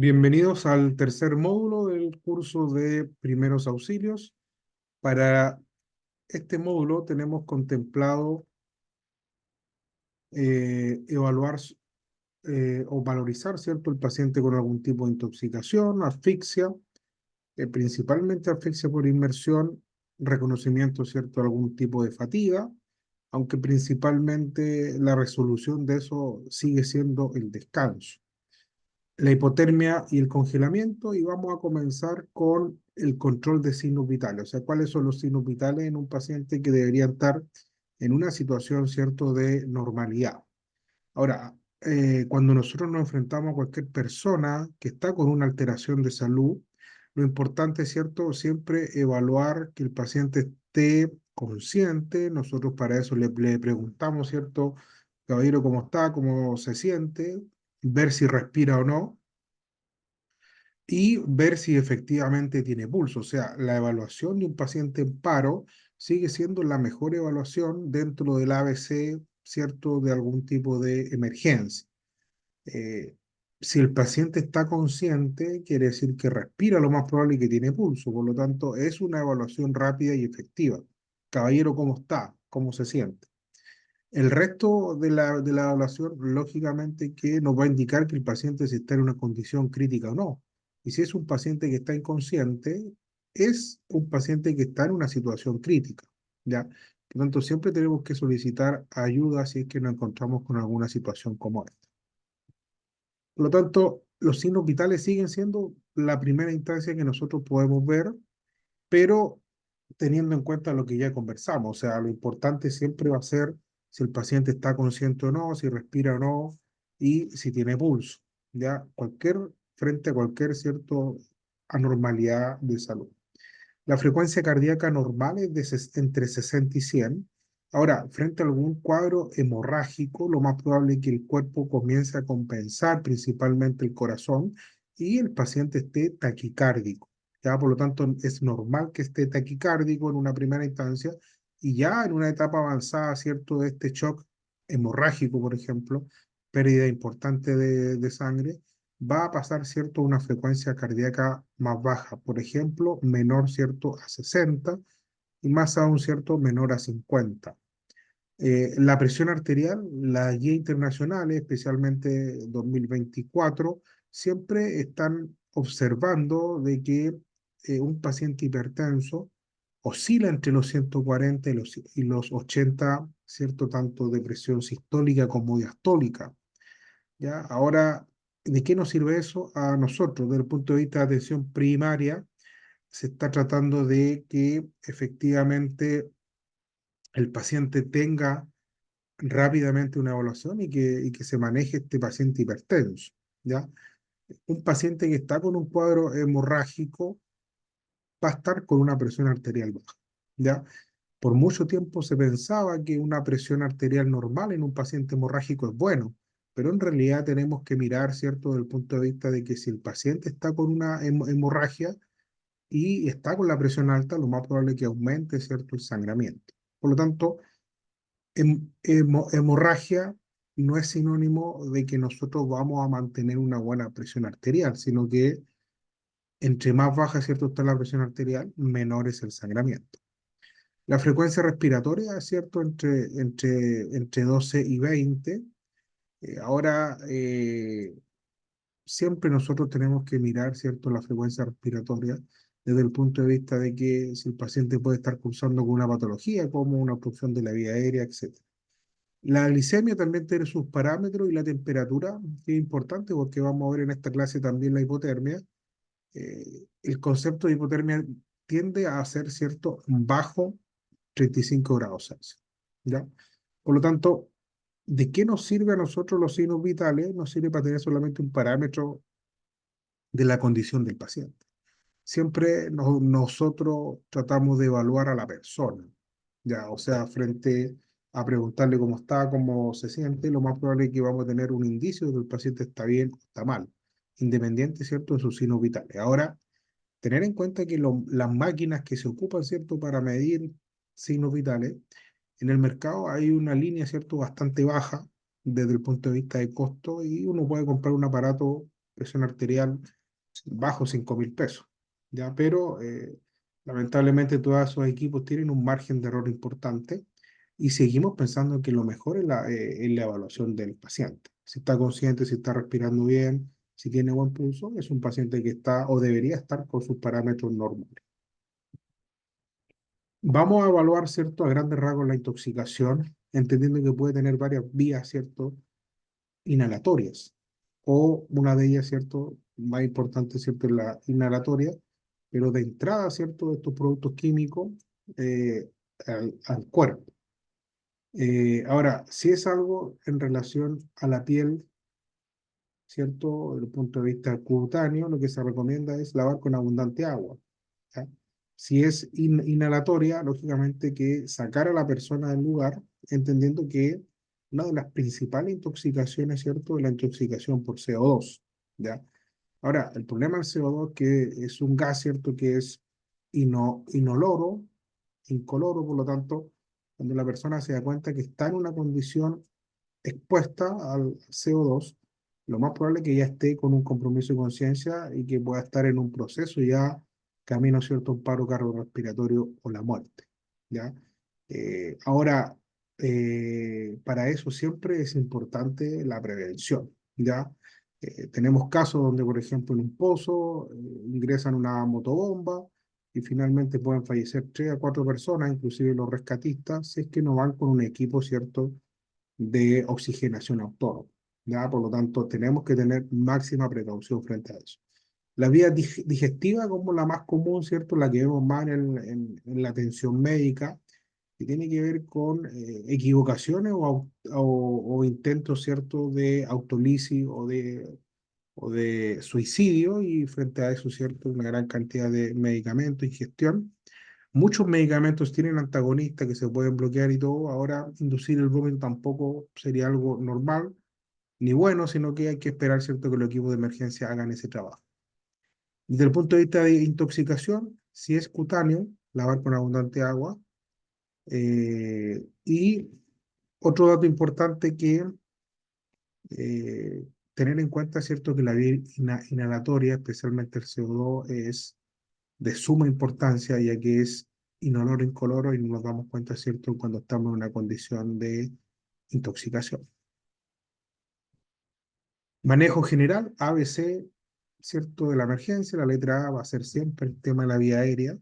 Bienvenidos al tercer módulo del curso de primeros auxilios. Para este módulo tenemos contemplado evaluar o valorizar, ¿cierto?, el paciente con algún tipo de intoxicación, asfixia, principalmente asfixia por inmersión, reconocimiento, ¿cierto?, de algún tipo de fatiga, aunque principalmente la resolución de eso sigue siendo el descanso, la hipotermia y el congelamiento, y vamos a comenzar con el control de signos vitales, o sea, cuáles son los signos vitales en un paciente que deberían estar en una situación, ¿cierto?, de normalidad. Ahora, cuando nosotros nos enfrentamos a cualquier persona que está con una alteración de salud, lo importante es, ¿cierto?, siempre evaluar que el paciente esté consciente. Nosotros para eso le preguntamos, ¿cierto?, caballero, ¿cómo está? ¿Cómo se siente? Ver si respira o no y ver si efectivamente tiene pulso. O sea, la evaluación de un paciente en paro sigue siendo la mejor evaluación dentro del ABC, ¿cierto?, de algún tipo de emergencia. Eh, si el paciente está consciente, quiere decir que respira, lo más probable, y que tiene pulso. Por lo tanto, es una evaluación rápida y efectiva. Caballero, ¿cómo está? ¿Cómo se siente? El resto de la evaluación, lógicamente, que nos va a indicar que el paciente si está en una condición crítica o no. Y si es un paciente que está inconsciente, es un paciente que está en una situación crítica, ¿ya? Por lo tanto, siempre tenemos que solicitar ayuda si es que nos encontramos con alguna situación como esta. Por lo tanto, los signos vitales siguen siendo la primera instancia que nosotros podemos ver, pero teniendo en cuenta lo que ya conversamos. O sea, lo importante siempre va a ser si el paciente está consciente o no, si respira o no y si tiene pulso. Ya frente a cualquier cierto anormalidad de salud. La frecuencia cardíaca normal es de entre 60 y 100. Ahora, frente a algún cuadro hemorrágico, lo más probable es que el cuerpo comience a compensar, principalmente el corazón, y el paciente esté taquicárdico. Ya, por lo tanto, es normal que esté taquicárdico en una primera instancia, y ya en una etapa avanzada, ¿cierto?, de este shock hemorrágico, por ejemplo, pérdida importante de sangre, va a pasar, ¿cierto?, una frecuencia cardíaca más baja, por ejemplo, menor, ¿cierto?, a 60, y más aún, ¿cierto?, menor a 50. La presión arterial, la guía internacional, especialmente 2024, siempre están observando de que un paciente hipertenso oscila entre los 140 y los 80, ¿cierto?, tanto de presión sistólica como diastólica. ¿Ya? Ahora, ¿de qué nos sirve eso a nosotros? Desde el punto de vista de atención primaria, se está tratando de que efectivamente el paciente tenga rápidamente una evaluación y que se maneje este paciente hipertenso, ¿ya? Un paciente que está con un cuadro hemorrágico va a estar con una presión arterial baja, ¿ya? Por mucho tiempo se pensaba que una presión arterial normal en un paciente hemorrágico es bueno, pero en realidad tenemos que mirar, ¿cierto?, desde el punto de vista de que si el paciente está con una hemorragia y está con la presión alta, lo más probable es que aumente, ¿cierto?, el sangramiento. Por lo tanto, hemorragia no es sinónimo de que nosotros vamos a mantener una buena presión arterial, sino que entre más baja, ¿cierto?, está la presión arterial, menor es el sangramiento. La frecuencia respiratoria, es cierto, entre 12 y 20. Ahora, siempre nosotros tenemos que mirar, cierto, la frecuencia respiratoria desde el punto de vista de que si el paciente puede estar cursando con una patología como una obstrucción de la vía aérea, etc. La glicemia también tiene sus parámetros y la temperatura, que es importante porque vamos a ver en esta clase también la hipotermia. El concepto de hipotermia tiende a ser, cierto, bajo 35 grados Celsius, ¿ya? Por lo tanto, ¿de qué nos sirve a nosotros los signos vitales? Nos sirve para tener solamente un parámetro de la condición del paciente. Siempre nosotros tratamos de evaluar a la persona, ¿ya? O sea, frente a preguntarle cómo está, cómo se siente, lo más probable es que vamos a tener un indicio de que el paciente está bien o está mal, independiente, ¿cierto?, de sus signos vitales. Ahora, tener en cuenta que las máquinas que se ocupan, ¿cierto?, para medir signos vitales, en el mercado hay una línea, ¿cierto?, bastante baja desde el punto de vista de costo, y uno puede comprar un aparato presión arterial bajo 5.000 pesos, ¿ya? Pero lamentablemente todos esos equipos tienen un margen de error importante y seguimos pensando que lo mejor es la evaluación del paciente. Si está consciente, si está respirando bien, si tiene buen pulso, es un paciente que está o debería estar con sus parámetros normales. Vamos a evaluar, ¿cierto?, a grandes rasgos la intoxicación, entendiendo que puede tener varias vías, ¿cierto?, inhalatorias, o una de ellas, ¿cierto?, más importante, ¿cierto?, es la inhalatoria, pero de entrada, ¿cierto?, de estos productos químicos al cuerpo. Ahora, si es algo en relación a la piel, ¿cierto?, desde el punto de vista cutáneo, lo que se recomienda es lavar con abundante agua, ¿ya? Si es inhalatoria, lógicamente que sacar a la persona del lugar, entendiendo que una de las principales intoxicaciones, ¿cierto?, es la intoxicación por CO2, ¿ya? Ahora, el problema del CO2 que es un gas, ¿cierto?, que es inoloro, incoloro, por lo tanto, cuando la persona se da cuenta que está en una condición expuesta al CO2, lo más probable es que ya esté con un compromiso de conciencia y que pueda estar en un proceso ya camino, ¿cierto?, un paro cardiorrespiratorio o la muerte, ¿ya? Ahora, para eso siempre es importante la prevención, ¿ya? Tenemos casos donde, por ejemplo, en un pozo ingresan una motobomba y finalmente pueden fallecer 3 a 4 personas, inclusive los rescatistas, si es que no van con un equipo, ¿cierto?, de oxigenación autónoma, ¿ya? Por lo tanto, tenemos que tener máxima precaución frente a eso. La vía digestiva como la más común, ¿cierto? La que vemos más en la atención médica, que tiene que ver con equivocaciones o intentos, ¿cierto?, de autolisis o de suicidio, y frente a eso, ¿cierto?, una gran cantidad de medicamentos, ingestión. Muchos medicamentos tienen antagonistas que se pueden bloquear y todo. Ahora, inducir el vómito tampoco sería algo normal ni bueno, sino que hay que esperar, ¿cierto?, que los equipos de emergencia hagan ese trabajo. Desde el punto de vista de intoxicación, si es cutáneo, lavar con abundante agua. Y otro dato importante que tener en cuenta, ¿cierto?, que la vía inhalatoria, especialmente el CO2, es de suma importancia, ya que es inoloro, incoloro, y no nos damos cuenta, ¿cierto?, cuando estamos en una condición de intoxicación. Manejo general, ABC, ¿cierto?, de la emergencia. La letra A va a ser siempre el tema de la vía aérea.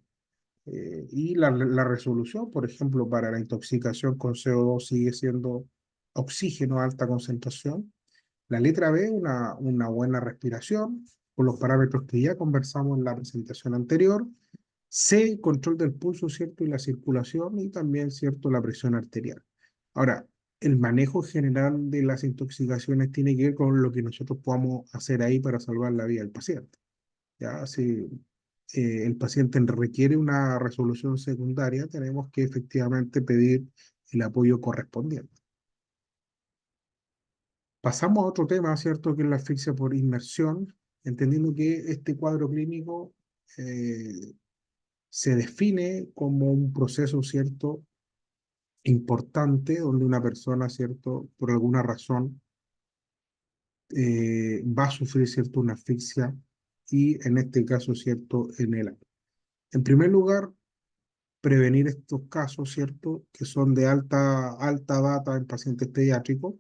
Y la resolución, por ejemplo, para la intoxicación con CO2 sigue siendo oxígeno a alta concentración. La letra B, una buena respiración, con los parámetros que ya conversamos en la presentación anterior. C, control del pulso, ¿cierto? Y la circulación, y también, ¿cierto?, la presión arterial. Ahora, el manejo general de las intoxicaciones tiene que ver con lo que nosotros podamos hacer ahí para salvar la vida del paciente. Ya, si el paciente requiere una resolución secundaria, tenemos que efectivamente pedir el apoyo correspondiente. Pasamos a otro tema, ¿cierto?, que es la asfixia por inmersión, entendiendo que este cuadro clínico se define como un proceso, ¿cierto?, importante, donde una persona, ¿cierto?, por alguna razón va a sufrir, ¿cierto?, una asfixia, y en este caso, ¿cierto?, en el aire. En primer lugar, prevenir estos casos, ¿cierto?, que son de alta data en pacientes pediátricos,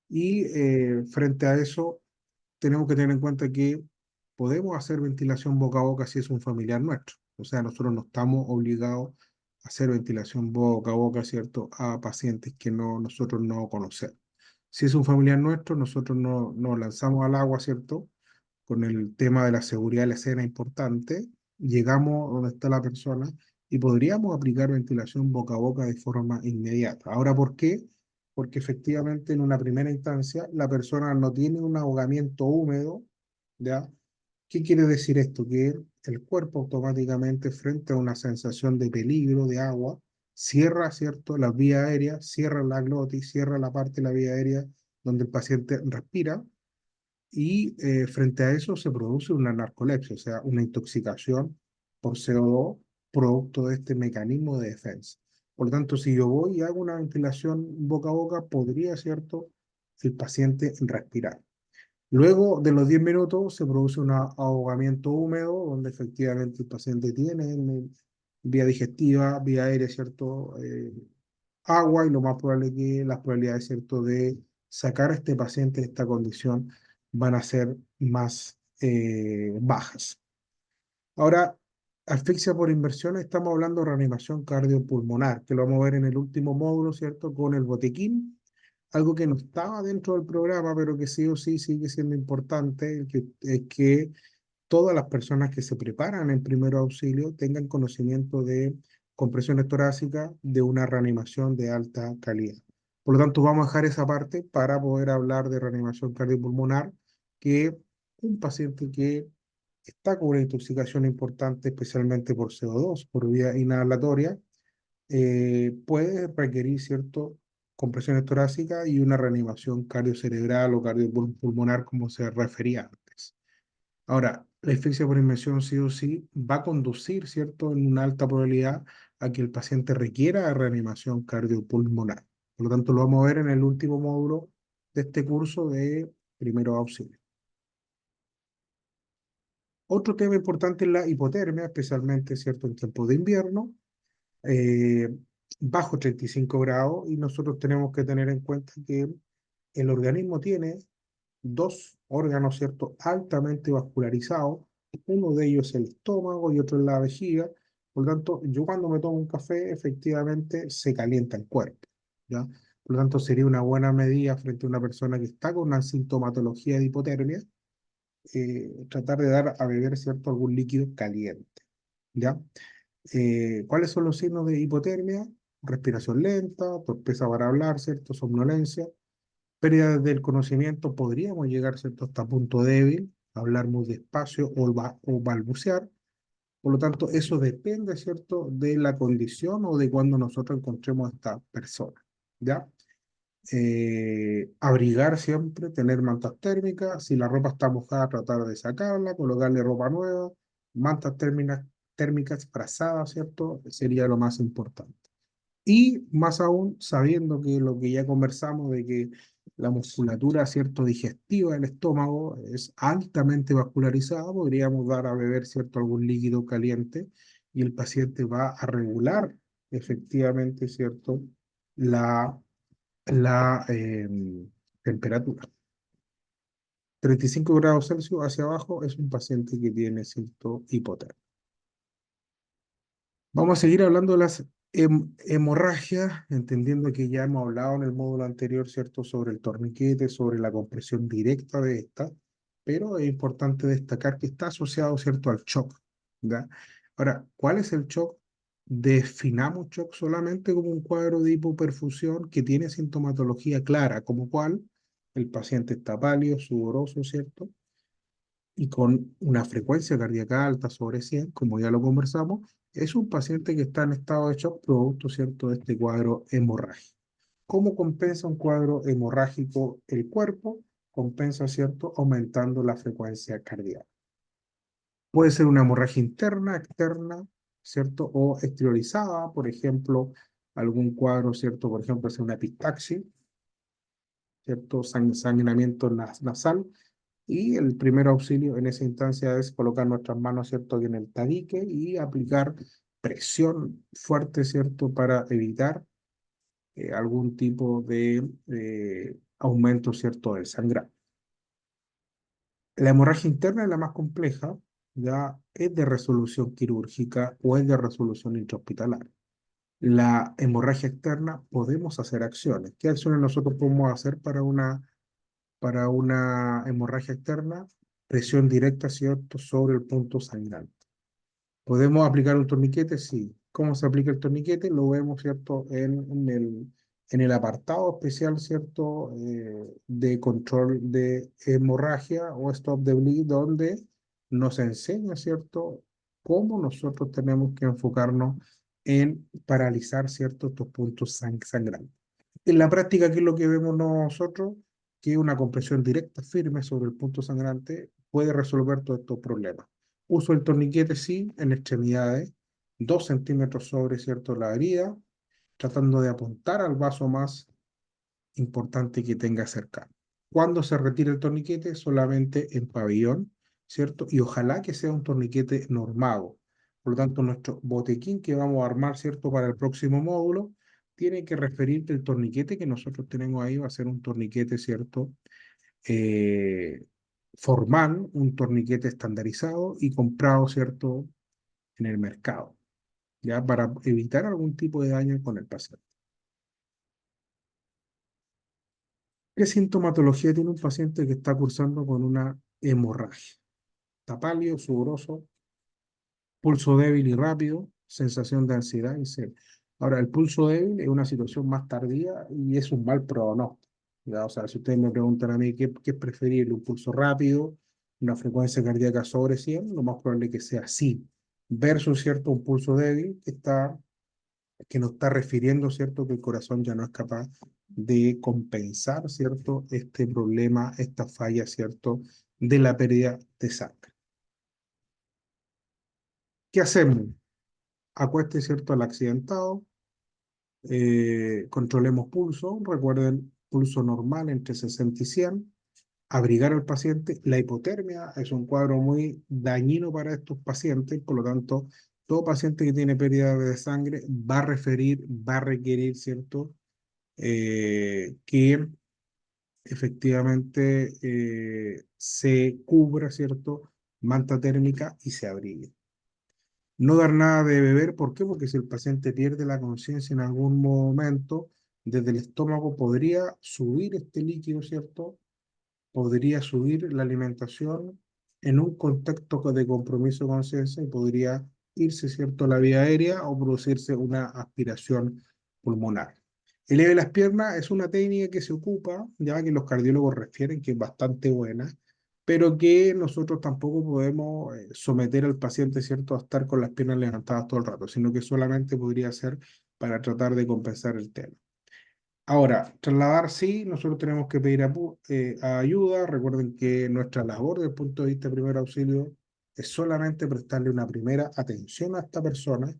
y frente a eso tenemos que tener en cuenta que podemos hacer ventilación boca a boca si es un familiar nuestro. O sea, nosotros no estamos obligados a hacer ventilación boca a boca, ¿cierto?, a pacientes que nosotros no conocemos. Si es un familiar nuestro, nosotros no nos lanzamos al agua, ¿cierto?, con el tema de la seguridad de la escena importante, llegamos donde está la persona y podríamos aplicar ventilación boca a boca de forma inmediata. Ahora, ¿por qué? Porque efectivamente en una primera instancia la persona no tiene un ahogamiento húmedo, ¿ya? ¿Qué quiere decir esto? Que el cuerpo automáticamente, frente a una sensación de peligro de agua, cierra, ¿cierto?, las vías aéreas, cierra la glotis, cierra la parte de la vía aérea donde el paciente respira, y frente a eso se produce una narcolepsia, o sea, una intoxicación por CO2 producto de este mecanismo de defensa. Por lo tanto, si yo voy y hago una ventilación boca a boca, podría, ¿cierto?, el paciente respirar. Luego de los 10 minutos se produce un ahogamiento húmedo, donde efectivamente el paciente tiene en vía digestiva, vía aérea, ¿cierto? Agua, y lo más probable es que las probabilidades, ¿cierto?, de sacar a este paciente de esta condición van a ser más bajas. Ahora, asfixia por inmersión, estamos hablando de reanimación cardiopulmonar, que lo vamos a ver en el último módulo, ¿cierto?, con el botequín, algo que no estaba dentro del programa, pero que sí o sí sigue siendo importante, que, es que todas las personas que se preparan en primer auxilio tengan conocimiento de compresiones torácicas, de una reanimación de alta calidad. Por lo tanto, vamos a dejar esa parte para poder hablar de reanimación cardiopulmonar, que un paciente que está con una intoxicación importante, especialmente por CO2, por vía inhalatoria, puede requerir cierto compresiones torácicas y una reanimación cardiocerebral o cardiopulmonar, como se refería antes. Ahora, la asfixia por inmersión sí o sí va a conducir, ¿cierto?, en una alta probabilidad a que el paciente requiera reanimación cardiopulmonar. Por lo tanto, lo vamos a ver en el último módulo de este curso de primeros auxilios. Otro tema importante es la hipotermia, especialmente, ¿cierto?, en tiempos de invierno, eh, bajo 35 grados, y nosotros tenemos que tener en cuenta que el organismo tiene dos órganos, ¿cierto?, altamente vascularizados. Uno de ellos es el estómago y otro es la vejiga. Por lo tanto, yo cuando me tomo un café, efectivamente se calienta el cuerpo, ¿ya? Por lo tanto, sería una buena medida frente a una persona que está con una sintomatología de hipotermia, tratar de dar a beber, ¿cierto?, algún líquido caliente, ¿ya? ¿Cuáles son los signos de hipotermia? Respiración lenta, torpeza para hablar, ¿cierto?, somnolencia, pérdida del conocimiento, podríamos llegar, ¿cierto?, hasta punto débil, hablar muy despacio o balbucear. Por lo tanto, eso depende, ¿cierto?, de la condición o de cuando nosotros encontremos a esta persona, ¿ya? Abrigar siempre, tener mantas térmicas, si la ropa está mojada, tratar de sacarla, colocarle ropa nueva, mantas térmicas frazadas, ¿cierto? Sería lo más importante. Y más aún, sabiendo que lo que ya conversamos de que la musculatura, ¿cierto?, digestiva del estómago es altamente vascularizada, podríamos dar a beber, ¿cierto?, algún líquido caliente, y el paciente va a regular efectivamente, ¿cierto?, la, la temperatura. 35 grados Celsius hacia abajo es un paciente que tiene cierto hipotermia. Vamos a seguir hablando de las hemorragias, entendiendo que ya hemos hablado en el módulo anterior, ¿cierto?, sobre el torniquete, sobre la compresión directa de esta, pero es importante destacar que está asociado, ¿cierto?, al shock, ¿ya? Ahora, ¿cuál es el shock? Definamos shock solamente como un cuadro de hipoperfusión que tiene sintomatología clara, como cual el paciente está pálido, sudoroso, ¿cierto?, y con una frecuencia cardíaca alta sobre 100, como ya lo conversamos, es un paciente que está en estado de shock producto, ¿cierto?, de este cuadro hemorrágico. ¿Cómo compensa un cuadro hemorrágico el cuerpo? Compensa, ¿cierto?, aumentando la frecuencia cardíaca. Puede ser una hemorragia interna, externa, ¿cierto?, o exteriorizada, por ejemplo, algún cuadro, ¿cierto?, por ejemplo, es una epistaxis, ¿cierto?, sangramiento nasal. Y el primer auxilio en esa instancia es colocar nuestras manos, ¿cierto?, en el tabique y aplicar presión fuerte, ¿cierto?, para evitar algún tipo de aumento, ¿cierto?, del sangrado. La hemorragia interna es la más compleja, ya es de resolución quirúrgica o es de resolución intrahospitalaria. La hemorragia externa podemos hacer acciones. ¿Qué acciones nosotros podemos hacer para una hemorragia externa? Presión directa, ¿cierto?, sobre el punto sangrante. ¿Podemos aplicar un torniquete? Sí. ¿Cómo se aplica el torniquete? Lo vemos, ¿cierto?, en el apartado especial, ¿cierto?, de control de hemorragia o stop the bleed, donde nos enseña, ¿cierto?, cómo nosotros tenemos que enfocarnos en paralizar, ¿cierto?, estos puntos sangrantes. En la práctica, ¿qué es lo que vemos nosotros? Que una compresión directa, firme sobre el punto sangrante puede resolver todos estos problemas. Uso el torniquete, sí, en extremidades, 2 centímetros sobre, ¿cierto?, la herida, tratando de apuntar al vaso más importante que tenga cercano. Cuando se retira el torniquete, solamente en pabellón, ¿cierto? Y ojalá que sea un torniquete normado. Por lo tanto, nuestro botequín que vamos a armar, ¿cierto? Para el próximo módulo, tiene que referir que el torniquete que nosotros tenemos ahí va a ser un torniquete, ¿cierto? Eh, formal, un torniquete estandarizado y comprado, ¿cierto? En el mercado, ya para evitar algún tipo de daño con el paciente. ¿Qué sintomatología tiene un paciente que está cursando con una hemorragia? Está pálido, sudoroso, pulso débil y rápido, sensación de ansiedad y sed. Ahora, el pulso débil es una situación más tardía y es un mal pronóstico. ¿Ya? O sea, si ustedes me preguntan a mí qué es preferible, un pulso rápido, una frecuencia cardíaca sobre 100, lo más probable es que sea así, versus, ¿cierto?, un pulso débil que nos está refiriendo, ¿cierto?, que el corazón ya no es capaz de compensar, ¿cierto?, este problema, esta falla, ¿cierto?, de la pérdida de sangre. ¿Qué hacemos? Acueste, ¿cierto?, al accidentado, controlemos pulso, recuerden, pulso normal entre 60 y 100, abrigar al paciente. La hipotermia es un cuadro muy dañino para estos pacientes, por lo tanto, todo paciente que tiene pérdida de sangre va a referir, va a requerir, ¿cierto?, que efectivamente se cubra, ¿cierto?, manta térmica y se abrigue. No dar nada de beber, ¿por qué? Porque si el paciente pierde la conciencia en algún momento, desde el estómago podría subir este líquido, ¿cierto? Podría subir la alimentación en un contexto de compromiso de conciencia y podría irse, ¿cierto?, a la vía aérea o producirse una aspiración pulmonar. Eleve las piernas es una técnica que se ocupa, ya que los cardiólogos refieren que es bastante buena, pero que nosotros tampoco podemos someter al paciente, ¿cierto?, a estar con las piernas levantadas todo el rato, sino que solamente podría ser para tratar de compensar el tema. Ahora, trasladar sí, nosotros tenemos que pedir ayuda. Recuerden que nuestra labor desde el punto de vista de primer auxilio es solamente prestarle una primera atención a esta persona.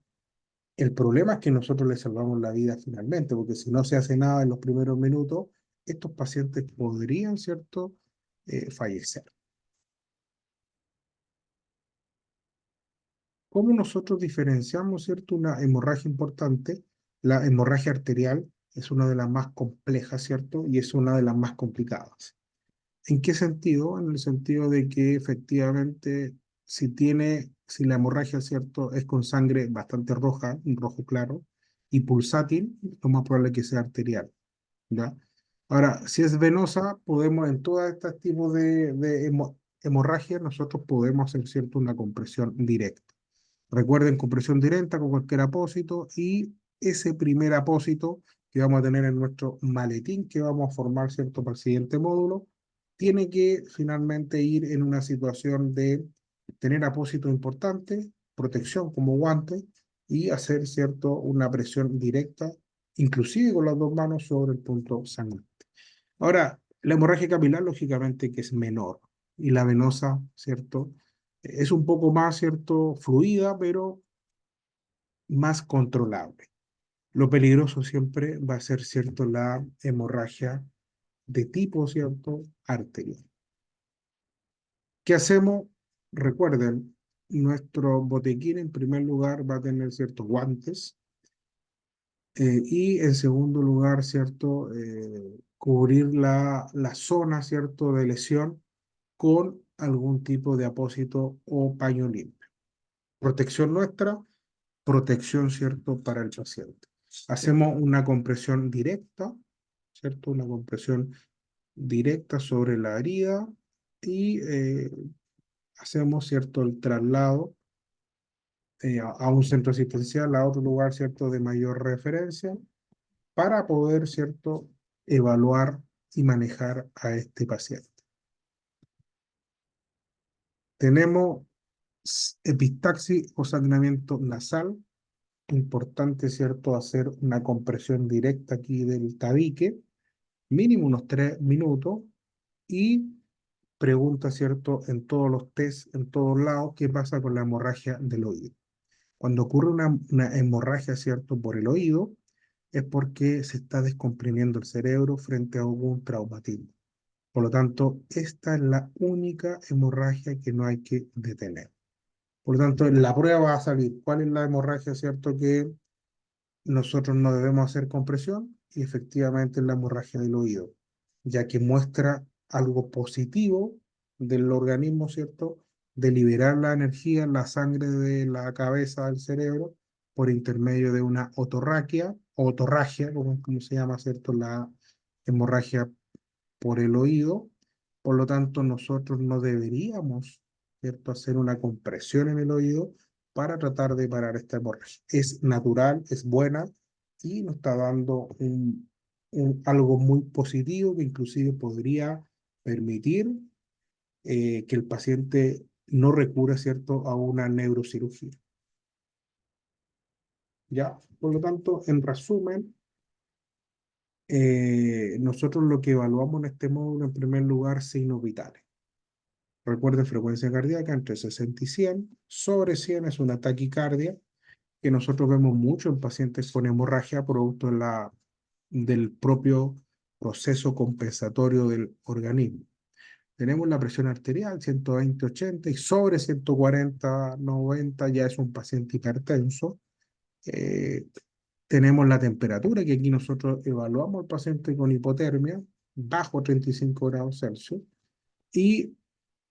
El problema es que nosotros le salvamos la vida finalmente, porque si no se hace nada en los primeros minutos, estos pacientes podrían, ¿cierto?, fallecer. ¿Cómo nosotros diferenciamos, cierto, una hemorragia importante? La hemorragia arterial es una de las más complejas, ¿cierto? Y es una de las más complicadas. ¿En qué sentido? En el sentido de que efectivamente si la hemorragia, ¿cierto?, es con sangre bastante roja, un rojo claro, y pulsátil, lo más probable es que sea arterial, ¿ya? Ahora, si es venosa, podemos en todos estos tipos de hemorragias, nosotros podemos hacer, ¿cierto?, una compresión directa. Recuerden, compresión directa con cualquier apósito y ese primer apósito que vamos a tener en nuestro maletín que vamos a formar, ¿cierto?, para el siguiente módulo, tiene que finalmente ir en una situación de tener apósito importante, protección como guante y hacer, ¿cierto?, una presión directa, inclusive con las dos manos sobre el punto sanguíneo. Ahora, la hemorragia capilar, lógicamente, que es menor, y la venosa, ¿cierto? Es un poco más, ¿cierto?, fluida, pero más controlable. Lo peligroso siempre va a ser, ¿cierto?, la hemorragia de tipo, ¿cierto?, arterial. ¿Qué hacemos? Recuerden, nuestro botequín en primer lugar va a tener ciertos guantes y en segundo lugar, ¿cierto?, cubrir la zona, ¿cierto?, de lesión con algún tipo de apósito o paño limpio. Protección nuestra, protección, ¿cierto?, para el paciente. Hacemos una compresión directa, ¿cierto? Una compresión directa sobre la herida y hacemos, ¿cierto?, el traslado a un centro asistencial, a otro lugar, ¿cierto?, de mayor referencia, para poder, ¿cierto?, evaluar y manejar a este paciente. Tenemos epistaxis o sangramiento nasal. Importante, ¿cierto?, hacer una compresión directa aquí del tabique, mínimo unos 3 minutos, y pregunta, ¿cierto?, en todos los test, en todos lados, ¿qué pasa con la hemorragia del oído? Cuando ocurre una hemorragia, ¿cierto?, por el oído, es porque se está descomprimiendo el cerebro frente a algún traumatismo. Por lo tanto, esta es la única hemorragia que no hay que detener. Por lo tanto, en la prueba va a salir cuál es la hemorragia, ¿cierto? Que nosotros no debemos hacer compresión y efectivamente es la hemorragia del oído, ya que muestra algo positivo del organismo, ¿cierto? De liberar la energía, la sangre de la cabeza al cerebro por intermedio de una otorraquia, o otorragia, como se llama, ¿cierto? La hemorragia por el oído. Por lo tanto, nosotros no deberíamos, ¿cierto?, hacer una compresión en el oído para tratar de parar esta hemorragia. Es natural, es buena y nos está dando algo muy positivo que inclusive podría permitir que el paciente no recurra, ¿cierto?, a una neurocirugía. ¿Ya? Por lo tanto, en resumen, nosotros lo que evaluamos en este módulo, en primer lugar, signos vitales. Recuerden, frecuencia cardíaca entre 60 y 100. Sobre 100 es una taquicardia, que nosotros vemos mucho en pacientes con hemorragia producto del propio proceso compensatorio del organismo. Tenemos la presión arterial, 120-80, y sobre 140-90 ya es un paciente hipertenso. Eh, Tenemos la temperatura, que aquí nosotros evaluamos al paciente con hipotermia, bajo 35 grados Celsius. Y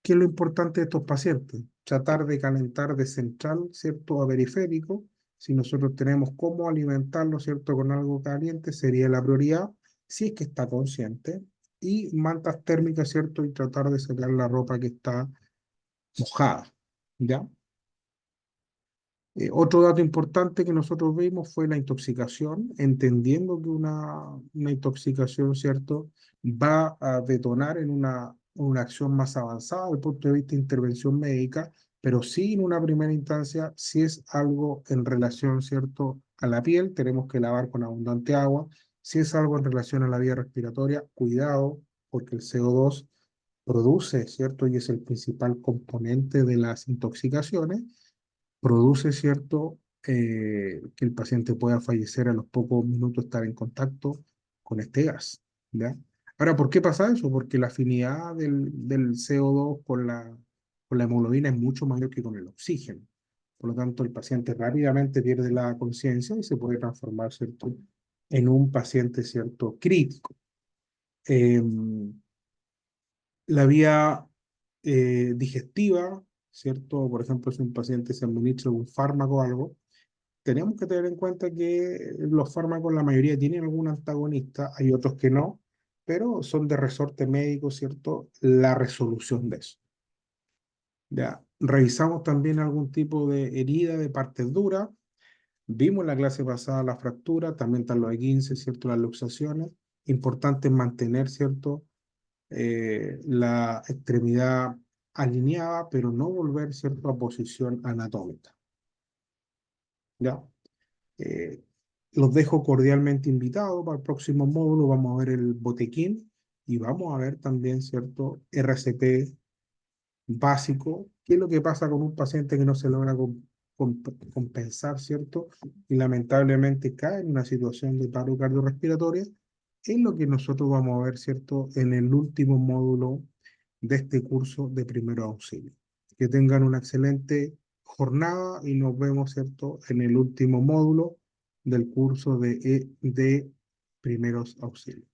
¿qué es lo importante de estos pacientes? Tratar de calentar de central, ¿cierto?, a periférico. Si nosotros tenemos cómo alimentarlo, ¿cierto?, con algo caliente, sería la prioridad, si es que está consciente. Y mantas térmicas, ¿cierto?, y tratar de sacar la ropa que está mojada, ¿ya? Otro dato importante que nosotros vimos fue la intoxicación, entendiendo que una intoxicación, ¿cierto?, va a detonar en una acción más avanzada desde el punto de vista de intervención médica, pero sí en una primera instancia, si es algo en relación, ¿cierto?, a la piel, tenemos que lavar con abundante agua. Si es algo en relación a la vía respiratoria, cuidado, porque el CO2 produce, ¿cierto?, y es el principal componente de las intoxicaciones, produce, ¿cierto?, que el paciente pueda fallecer a los pocos minutos de estar en contacto con este gas, ¿ya? Ahora, ¿por qué pasa eso? Porque la afinidad del CO2 con la hemoglobina es mucho mayor que con el oxígeno. Por lo tanto, el paciente rápidamente pierde la conciencia y se puede transformar, ¿cierto?, en un paciente, ¿cierto?, crítico. La vía digestiva, ¿cierto? Por ejemplo, si un paciente se administra un fármaco o algo, tenemos que tener en cuenta que los fármacos, la mayoría tienen algún antagonista, hay otros que no, pero son de resorte médico, ¿cierto? La resolución de eso. Ya, revisamos también algún tipo de herida de partes duras. Vimos en la clase pasada la fractura, también están los E15, ¿cierto? Las luxaciones. Importante mantener, ¿cierto?, la extremidad alineada, pero no volver, ¿cierto?, a posición anatómica. ¿Ya? Eh, los dejo cordialmente invitados para el próximo módulo. Vamos a ver el botequín y vamos a ver también, ¿cierto?, RCP básico. ¿Qué es lo que pasa con un paciente que no se logra compensar, ¿cierto? Y lamentablemente cae en una situación de paro cardiorrespiratoria. Es lo que nosotros vamos a ver, ¿cierto?, en el último módulo de este curso de primeros auxilios. Que tengan una excelente jornada y nos vemos, ¿cierto?, en el último módulo del curso de primeros auxilios.